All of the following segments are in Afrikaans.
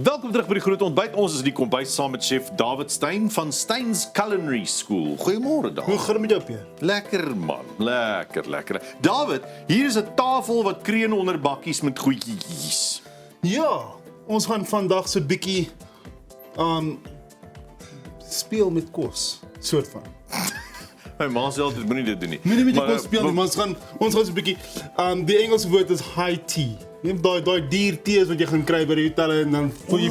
Welkom terug by die groot ontbyt. Ons is in die kombuis saam met chef David Steyn van Steyn's Culinary School. Goeiemôre Hoe David. gaan dit met jou, Pierre? Lekker man, lekker. David, hier is 'n tafel wat kreun onder bakkies met goedjies. Ja, ons gaan vandag so bietjie speel met kos, soort van. My ma sê altyd moenie dit doen nie. Nee, met die Maar, kos speel nie, maar ons gaan so bietjie die Engelse woord is high tea. Jy weet daai duur tees wat jy gaan kry by die hotelle en dan voel jy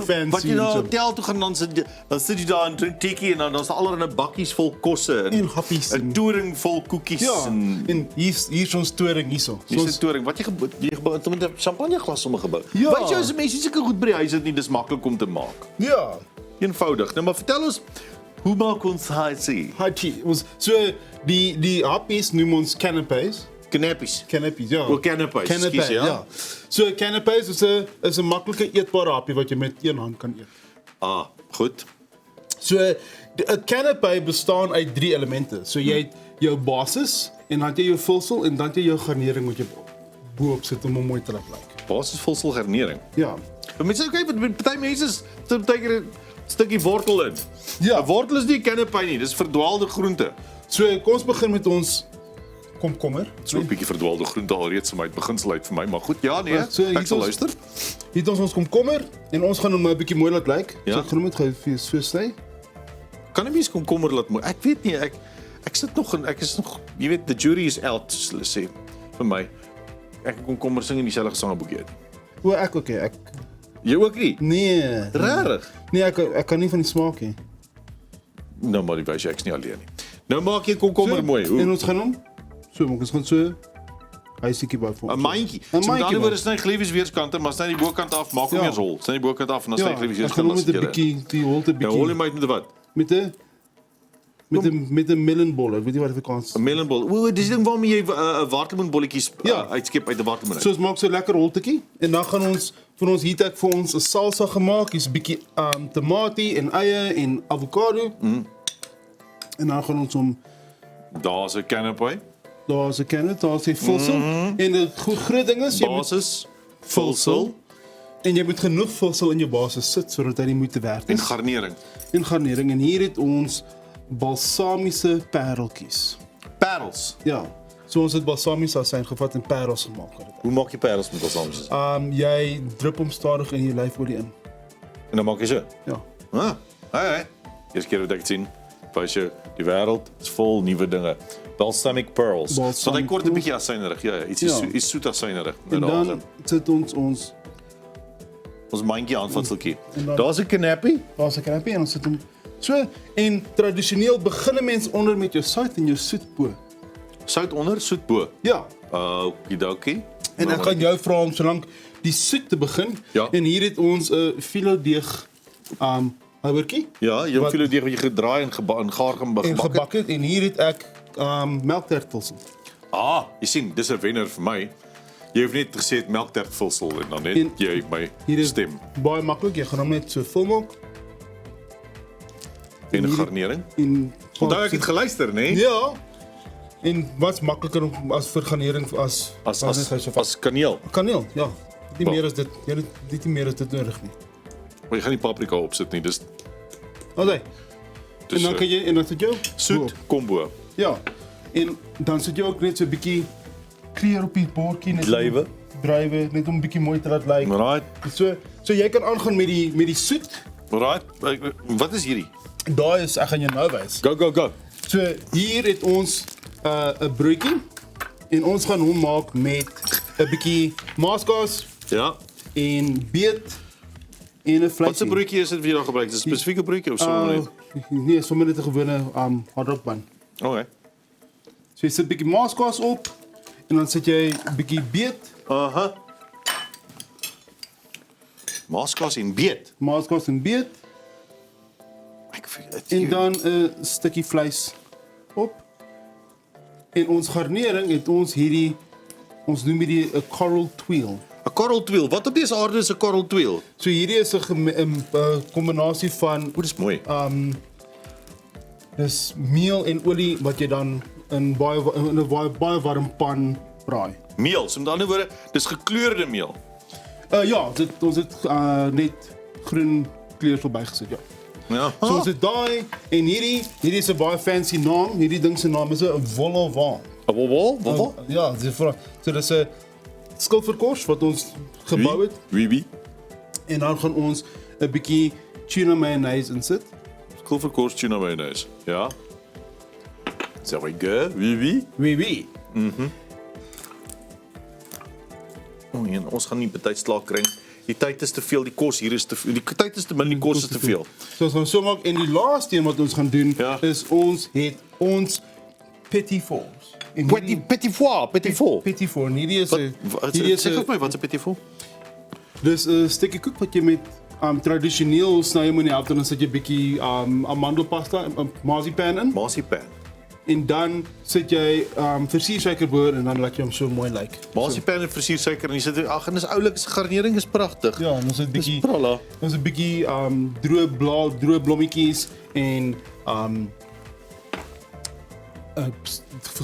fancy. Wat jy nou en so. hotel toe gaan dan sit jy daar en drink tikkie en dan is daar allerlei bakkies vol kosse En happies 'n toering vol koekies Ja, en hier is ons toring hierso. Dis 'n toering. Wat jy gebou het met 'n champagneglas sommer gebou. Ja. Weet jy as 'n mens sulke goed by die huis het nie, dis maklik om te maak. Ja, Eenvoudig. Nou maar vertel ons, hoe maak ons high tea? high tea. So die happies noem ons canapés. Knappies. Canapés, ja. Canapés, ekskuus, ja. So canapés is 'n maklike eetbare happie wat jy met een hand kan eet. Ah, goed. So 'n canapé bestaan uit 3 elemente. So jy het jou basis en dan het jy jou vulsel en dan het jy jou garnering wat jy bo-op sit om hom mooi te laat lyk. Basisvulsel garnering. Ja. Maar mense kyk wat party mense sit baie 'n stukkie wortel in. Ja. 'n Wortel is nie 'n canapé nie, dis verdwaalde groente. So kom ons begin met ons komkommer. So 'n bietjie verdwaalde groente alreeds vir my beginsel uit vir my, maar goed, ja nee, So, hier ek sal is- luister. Hier het ons komkommer en ons gaan hom 'n bietjie mooi laat lyk. Ja. So ek gaan hom net gou vir so sny. Kan 'n mens komkommer laat mooi? Ek weet nie, ek sit nog en ek is nog, jy weet, the jury is out, hulle sê vir my. Ek en komkommer sing in dieselfde gesangboekie uit. O, ek okay, ek Jy ook nie? nee. Regtig? Nee, ek kan nie van die smaak hê. Nou maar die wys ek's nie alleen nie. Nou maak jy komkommer mooi. En Hoe? ons gaan hom so maak. Ons gaan so hy siekie by vir ons. 'n mandjie. 'n So met mandjie, ander man. woorde sny gleefies weerskante, maar sny die bokant af, maak hom Ja. eers hol. Sny die bokant af en dan sny Ja, gleefies ek gaan hom weerskante. met 'n bietjie die holte Nou hol jy bietjie my met wat? met 'n melonbol. Ek weet nie wat dit Afrikaans. 'n Melonbol. O, dis die ding waarmee jy 'n watermeloenbolletjies Ja. uitskep uit 'n watermeloen. So ons maak so lekker holtetjie en dan gaan ons van ons hier het ek vir ons 'n salsa gemaak. Hier's 'n bietjie tamatie en eie en avokado. En dan gaan ons hom Daar's 'n canapé. daar's 'n kennet, daar's 'n vulsel en die groot ding is jy moet Basis, vulsel en jy moet genoeg vulsel in jou basis sit sodat hy die moeite werd en is. garnering. En garnering en hier het ons balsamiese pareltjies. Parels. Ja. So ons het balsamiese asyn gevat en parels gemaak het. Hoe maak jy parels met balsamiese? Jy drup hom stadig in jou lyfolie in. En dan maak jy so. Ja. Ah, hey. Eerste keer wat ek dit sien. Wys jou, die wêreld is vol nuwe dinge. Balsamic pearls. Balsamic So hy kort 'n pearls. bietjie asynerig. Ja, iets Ja. iets soet asynerig. En dan sit ons ons mandjie aanvatseltjie. En dan- Daar's 'n canapé. daar's 'n kanapie en ons sit hom so en tradisioneel begin 'n mens onder met jou sout en jou soet bo. Sout onder, soet bo. Ja. Okidoki. En ek gaan jou vra om solank die soet te begin. Ja. En hier het ons 'n filodeeg houertjie Ja, jy Wat- het die wat jy gedraai en gaar en gebak. gebak het en hier het ek melktertels. Ah, jy sien, dis 'n wenner vir my. Jy hoef net gesê het melktertvulsel en dan net En jy my Hier is stem baie maklik. Jy gaan hom net so vul maak en 'n hier- garnering. en Onthou ek het geluister, nê? Nee? Ja. En wat's makliker om as vir garnering as As kaneel. kaneel, ja. Nie meer as dit, jy het nie meer as dit nodig nie. Maar jy gaan nie paprika opsit nie. Dis Okay. dis En dan kan jy en dan sit jou soet combo. Ja. En dan sit jy ook net so 'n bietjie kleur op die bordjie net Druiwe. Druiwe net om 'n bietjie mooi te laat lyk. Alright. So jy kan aangaan met die soet. Alright. Wat is hierdie? Daai is ek gaan jou nou wys. Go. So hier het ons 'n broodjie en ons gaan hom maak met 'n bietjie maaskaas Ja. en beet en 'n vleisie. Wat 'n broodjie is dit wat jy daar gebruik? Is dit 'n spesifieke broodjie of so net? Nee, sommer net 'n gewone hotdog bun. Okay. So jy sit 'n bietjie maaskaas op en dan sit jy 'n bietjie beet, Aha. Maaskaas en beet. maaskaas en beet Ek weet en dan 'n stukkie vleis op. En ons garnering het ons ons noem hierdie 'n coral tweel. 'n coral tweel. Wat op dese aarde is 'n coral tweel? So hierdie is 'n kombinasie van O, dis mooi. dis meel en olie wat jy dan in 'n baie warm pan braai. Meel, so met ander woorde, dis gekleurde meel. Ja, ons het net groen kleur verbygesit, ja. Ja. So ons het daai en hierdie is 'n baie fancy naam. Hierdie ding se naam is 'n vol au vent. Wat? Ja, so dis 'n skilverkors wat ons gebou het Wie? en dan gaan ons 'n bietjie tuna mayonnaise insit. Skilverkors tuna mayonnaise. Ja. Very good. Wie? Oui. En ons gaan nie baie slaag kry. Die tyd is te veel, die kos hier is te veel. Die tyd is te min, die kos is te veel. So ons gaan so maak en die laaste een wat ons gaan doen Ja. is ons het ons petit fours. En hierdie- Petit four. Petit four. En hierdie is 'n hierdie is Sê 'n gou vir my, wat is 'n petit four? dis 'n stukkie koek wat jy met tradisioneel sny hom in die helfte en dan sit jy 'n bietjie amandelpasta, marzipan in Marsipan. en dan sit jy versiersuiker bo en dan laat jy hom so mooi lyk. Marsipan en versiersuiker en jy sit ag en dis oulik, se garnering is pragtig. Ja, en ons het 'n Dis bietjie pralla. ons 'n bietjie droë blommetjies en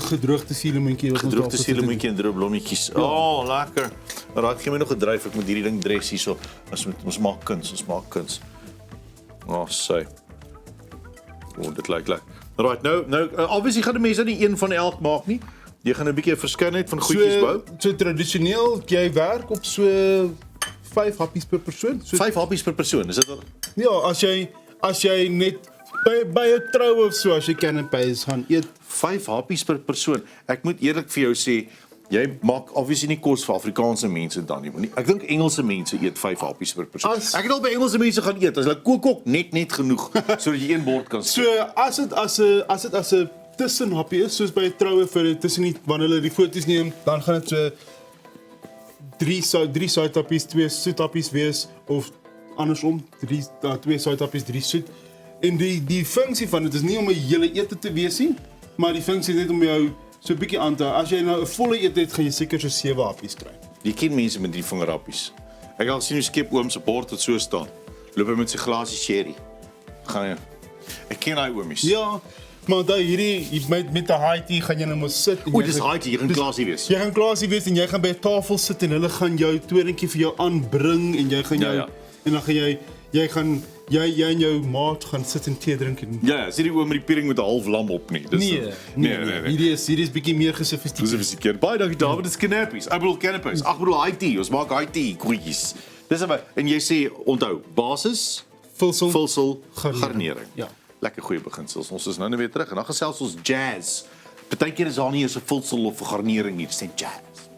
gedroogde suurlemoentjie wat ons Gedroogde daarop suurlemoentjie en droë blommetjies. Oh, lekker. Raak gee my nog 'n dryf, ek moet hierdie ding dress hierso. Ons maak kuns. Oh, sê. Oh, dit lyk lekker. Right, nou obviously gaan die mense nie een van elk maak nie. Jy gaan 'n bietjie 'n verskeidenheid van goedjies bou. So tradisioneel jy werk op so 5 happies per persoon. So 5 happies per persoon. Is dit al? ja, as jy net by 'n troue of so as jy canapés gaan eet. 5 happies per persoon. Ek moet eerlik vir jou sê, jy maak obviously nie kos vir Afrikaanse mense dan nie. Ek dink Engelse mense eet 5 happies per persoon. Ek het al by Engelse mense gaan eet. As hulle kook net genoeg sodat jy een bord kan So as dit as 'n tussenhappie is, soos by 'n troue vir tussen die wanneer hulle die foto's neem, dan gaan dit so 3 soethappies, 2 soethappies wees of andersom, 2 soethappies, 3 soet. En die funksie van dit is nie om 'n hele ete te wees nie, maar die funksie is net om jou so 'n bietjie aan te hou. As jy nou 'n volle ete het, gaan jy seker so 7 happies kry. Jy ken mense met die vingerhappies. Ek het al sien hoe skep oom se bord wat so staan. Loop hy met sy glasie sherry. Gaan hy. Ek ken daai oomies. Ja, maar daai hierdie met 'n high tea gaan jy nou mos sit en O, dis high tea, jy gaan glasie wees. Jy gaan klasie wees en jy gaan by 'n tafel sit en hulle gaan jou tweelingkie vir jou aanbring en jy gaan jou Ja. en dan gaan jy en jou maat gaan sit en tee drink en Ja, sien die oom met die piering met 'n half lam op nie. Dis nee. Hierdie is bietjie meer gesofistikeerd. Dis 'n verkeerd. Baie dankie David, dis canapés. Ek bedoel canapés. Ag bedoel high tea. Ons maak high tea goedjies. Dis maar en jy sê onthou, basis, vulsel, garnering. Ja. Lekker goeie beginsels. Ons is nou net weer terug en dan gesels ons jazz. Partykeer is daar nie eens 'n vulsel of 'n garnering nie, dis net jazz.